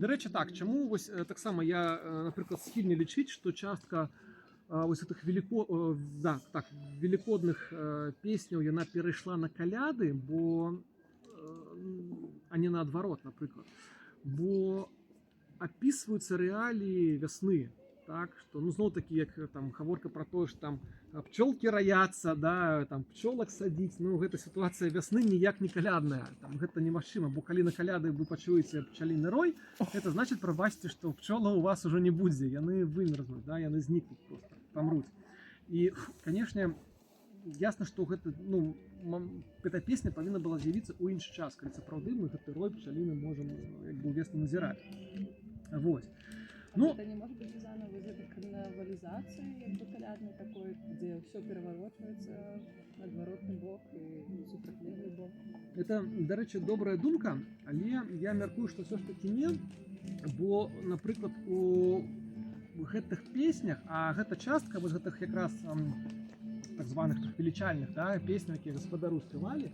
До речі, так, чому ось так само я, наприклад, схильний лічити, що частка ось цих великодних піснів, вона перейшла на коляди, бо, а не наоборот, наприклад. Бо описываются реалии весны, так, что, ну, знову таки, як там гаворка про то, що там пчелки рояться, да, там пчелок садить, ну, гэта ситуація весны ніяк не колядная, там, гэта немагчыма, бо калі на коляды вы пачуеце пчаліны рой, это значит, прабачце, што пчола у вас уже не будзе, яны вымерзнуць, да, яны знікнуць просто, памруць. І, канешне, ясна, што гэта, ну, эта песня павінна была з'явіцца ў іншы час, калі сапраўды мы гэты рой пчаліны можам, як бы, увесну назіраць. Вось. Ну, это не может быть связано с этой карнавализацией, как бы колядной такой, где все переворачивается на отворотный бок и супротивный бок. Это, до речі, добрая думка, але я мяркую, што все ж таки не, бо, напрыклад, у гэтых песнях, а гэта частка вось гэтых якраз так званых велічальных, да, песень, якія гаспадару спявалі,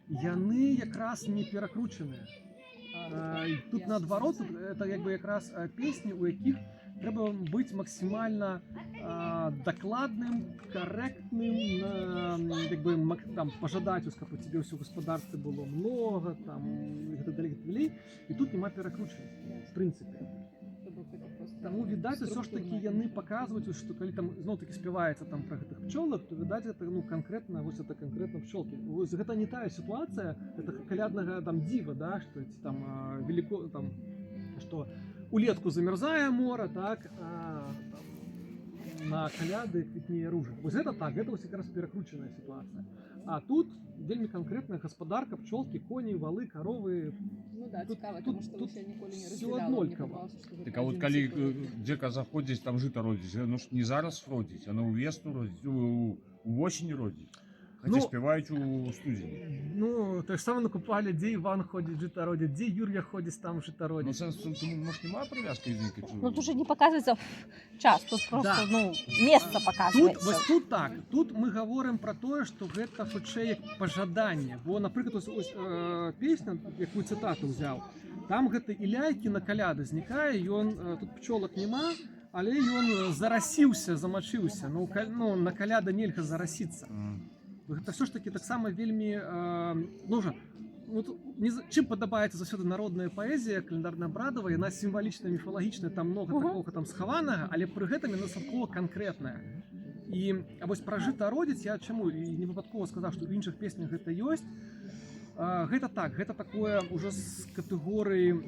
яны якраз не перакручаныя. Тут наадварот, это як бы якраз песні, у якіх трэба быць максімальна дакладным, карэктным, як бы там пажадаць, каб у цябе ўсё гаспадарства было много, там і так далей. І тут няма перакручання, в прынцыпе. Таму, відаць, усё ж такі яны паказваюць, што калі там зноў-такі спяваецца там пра гэтых пчолак, то, відаць, гэта, ну, канкрэтна, вось это канкрэтна пчолкі. Вось гэта не тая сітуацыя, гэта каляднага там дзіва, да, што там велико, там, што улетку замярзае мора, так, а там, на каляды квітнее ружа. Вось гэта так, гэта вось якраз перакручаная сітуацыя. А тут вельмі канкрэтная гаспадарка, пчолкі, коні, валы, каровы. Ну да, цікава, тому що ви ще ніколи не все розділяли. однолькова. Так а вот калі дзека заходзіць, там жыта родзіць, оно ж не зараз родзіць, оно ў весну родзіць, у осень родзіць. Хаця спяваюць у студзені. Ну, так само накупалі, дзе Іван ходзіць жыта родзіць, дзе Юр'я ходзіць, там жыта Ну, родзіць. сэнс, может, нема привязки единка? Ну тут же не показывается час, тут просто, Да. ну, место Тут, показывается. вось тут так, тут мы гаворым пра тое, што гэта хутчэй як пажаданне. Бо, напрыклад, ось песня, якую цытату ўзяў, там гэты Іляйкі на каляды знікае, ён, тут пчолак няма, але ён зарасіўся, замачыўся. Ну, на каляды нельга зарасіцца. Гэта все ж таки таксама вельмі, ну, чым падабаецца заўсёды народная паэзія календарна-абрадавая, яна сімвалічная, міфалагічная, там много такога там схаванага, але пры гэтым яна дастаткова канкрэтная. І вось пра жыта родзіць я чаму і не выпадкова сказаў, што ў іншых песнях гэта ёсць. Гэта так, гэта такое ўжо з катэгорыі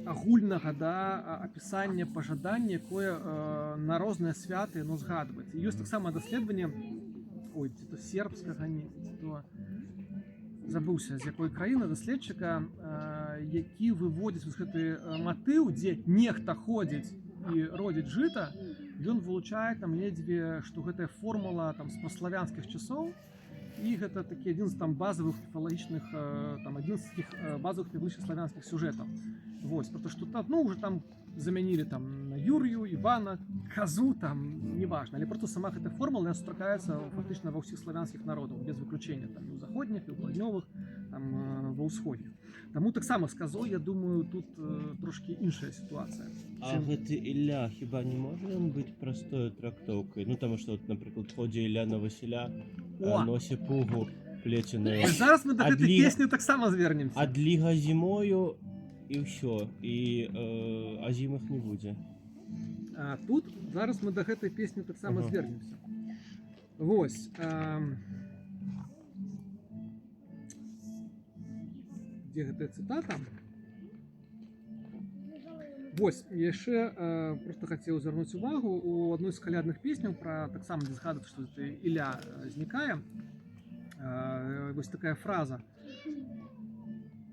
агульнага, да, апісання пажадання, якое на розныя святы яно згадваецца. Ёсць таксама даследаванне, ой, ці то сербскага, ці то забыўся, з якой краіны, даследчыка, які выводзіць вось гэты матыў, дзе нехта ходзіць і родзіць жыта, ён вылучае там ледзьве, што гэтая формула там з праславянскіх часоў, і гэта такі адзін з там базавых міфалагічных, там адзін з такіх базавых міфалагічных славянскіх сюжэтаў. Вось, потому что там, ну, уже там заменили там на Юрию, Ивана, Козу, там, неважно. Але просто сама эта формула сустракаецца фактично во всех славянских народах, без выключения, там, и у заходних, и у паўднёвых, там, во ўсходніх. Таму таксама з Козой, я думаю, тут трошки іншая ситуация. А гэты Ілля хіба не можа ён быць простой трактоўкай? Ну, таму што, напрыклад, ходзе Ілля на Васіля, носе пугу плеценую. Зараз мы до гэтай песні таксама звернемся. Адліга зімою, і ўсё, і азімых не будзе. А тут зараз мы до гэтай песні таксама звернемся. Вось. Дзе гэтая цытата? Вось, яшчэ просто хацеў звярнуць увагу у адной з калядных песняў пра таксама дзе згадваць, што Ілля знікае. Вось такая фраза,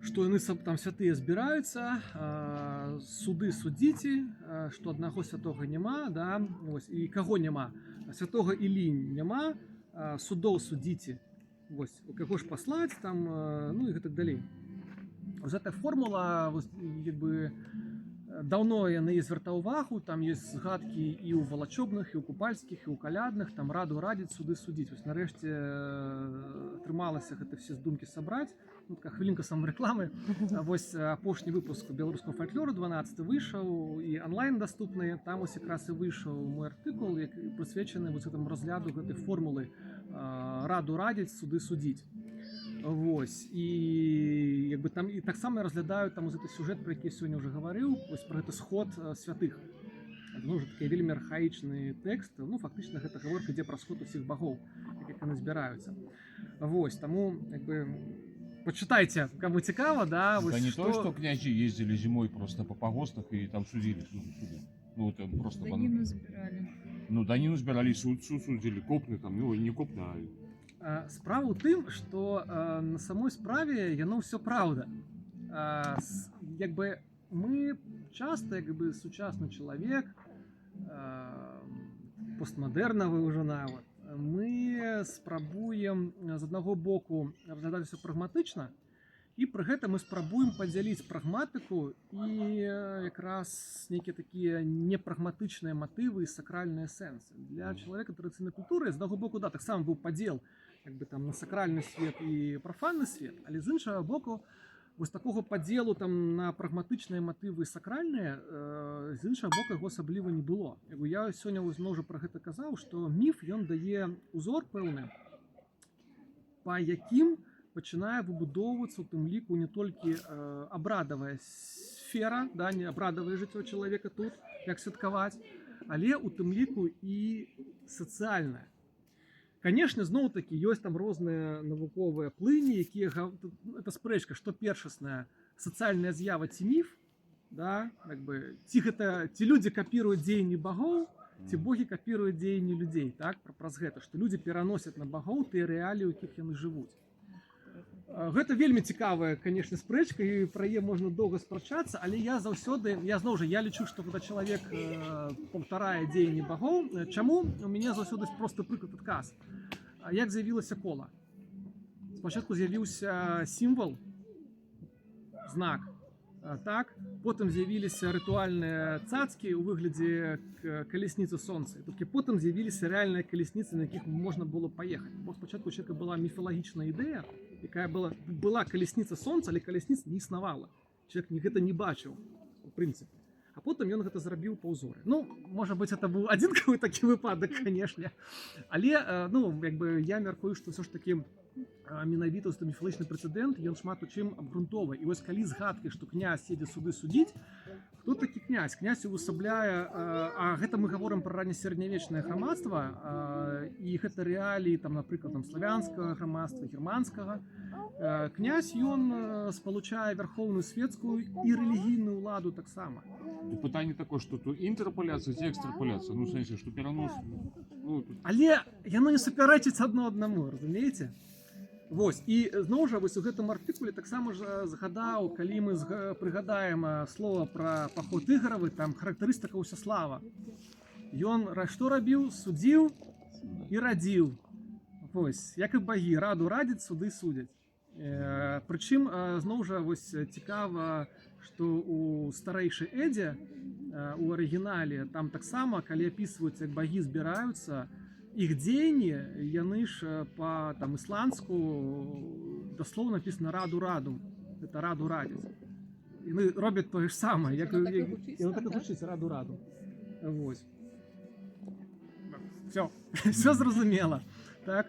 што яны там святыя збіраюцца, суды судзіце, што аднаго святога няма, да, вось, і каго няма, святога Іллі няма, судоў судзіце, вось, у каго ж паслаць, там, ну і гэтак далей. Вось гэтая формула, вось, як бы, Даўно я на яе звяртаў увагу, там ёсць згадкі і ў валачобных, і ў купальскіх, і ў калядных, там раду радзіць, суды судзіць. Вось нарэшце атрымалася гэта все здумкі сабраць. Ну, такая хвілінка самарэкламы. Вось апошні выпуск беларускага фальклору 12 выйшаў і онлайн даступны. Там ось якраз і выйшаў мой артыкул, які прысвечаны вось гэтаму разгляду гэтай формулы раду радзіць, суды судзіць. Вось і як бы там і таксама разглядаю там гэты сюжэт, про які я сёння ўжо гаварыў, вось про гэты сход святых. Ну, уже такі вельмі архаічны тэкст, ну фактычна гэта гаворка ідзе пра сход усіх багоў, як яны збіраюцца. Вось таму як бы почитайте, кому цікаво, да. Да не то, что князья ездили зимой просто по погостах и там судили. Ну это просто Данину збирали. Ну данину збирали, суд судили, копны там, ну не копны, а... Справа ў тым, што на самой справе яно ўсё праўда. Як бы мы часта, як бы сучасны чалавек, постмадэрнавы ўжо нават, мы спрабуем з аднаго боку разглядаць усё прагматычна, і пры гэтым мы спрабуем падзяліць прагматыку і якраз нейкія такія непрагматычныя матывы і сакральныя сэнсы. Для чалавека традыцыйнай культуры з аднаго боку, да, таксама быў падзел як бы там на сакральны свет і прафанны свет, але з іншага боку вось такога падзелу там на прагматычныя матывы і сакральныя з іншага боку яго асабліва не было. Я сёння зноў жа пра гэта казаў, што міф ён дае узор пэўны, па якім пачынае выбудоўвацца у тым ліку не толькі абрадавая сфера, да, не абрадавае жыццё чалавека тут, як святкаваць, але у тым ліку і сацыяльнае. Канешне, зноў-такі ёсць там розныя навуковыя плыні, якія это спрэчка, што першасная сацыяльная з'ява ці міф, да, як бы ці людзі капіруюць дзеянні багоў, ці богі капіруюць дзеянні людзей, так, праз гэта, што людзі пераносяць на багоў тыя рэаліі, у якіх яны жывуць. Гэта вельмі цікавая, канешне, спрэчка, і пра яе можна доўга спрачацца, але я заўсёды, я зноў жа, я лічу, што когда чалавек паўтарае дзеянні багоў, чаму? У мяне заўсёды просты прыклад адказ. Як з'явілася кола? Спачатку з'явіўся сімвал, знак, так, потым з'явіліся рытуальныя цацкі ў выглядзе калясніцы сонца. Толькі потым з'явіліся рэальныя калясніцы, на якіх можна было паехаць. Бо спачатку у чалавека была міфалагічная ідэя, якая была калясніца сонца, але калясніца не існавала. Чалавек гэта не бачыў, у прынцыпе. А потым ён гэта зрабіў па ўзоры. Ну, можа быць, это быў адзінкавы такі выпадак, канешне. Але, ну, як бы я мяркую, што ўсё ж такі менавіта міфалагічны прэцэдэнт, ён шмат у чым абгрунтовы. І вось калі згадкі, што князь едзе суды судзіць, хто такі князь? Князь увасабляе, а гэта мы гаворым пра раннесярэднявечнае грамадства, і гэта рэаліі, там, напрыклад, там, славянскага грамадства, германскага. Князь, ён спалучае вярхоўную светскую і рэлігійную ўладу таксама. Пытанне такое, што тут інтэрпаляцыя ці экстрапаляцыя, ну, в сэнсе, што перанос... Але яно не супярэчыць адно аднаму, разумееце? Вось, і зноў жа, вось у гэтым артыкуле таксама ж згадаў, калі мы прыгадаем слова пра паход Ігоравы, там характарыстыка Усяслава. Ён што рабіў? Судзіў і радзіў. Вось, як і багі, раду радзіць, суды судзяць. Прычым, зноў жа, вось цікава, што у старэйшай Эдзе, у арыгінале, там таксама, калі апісваюць, як багі збіраюцца, іх дзеянні, яны ж па ісландску даслоўна напісана раду-раду. Гэта раду радзіць. Яны робяць тое ж самае, як яны так і гучыць раду-раду. Вось. Все зразумела. Так?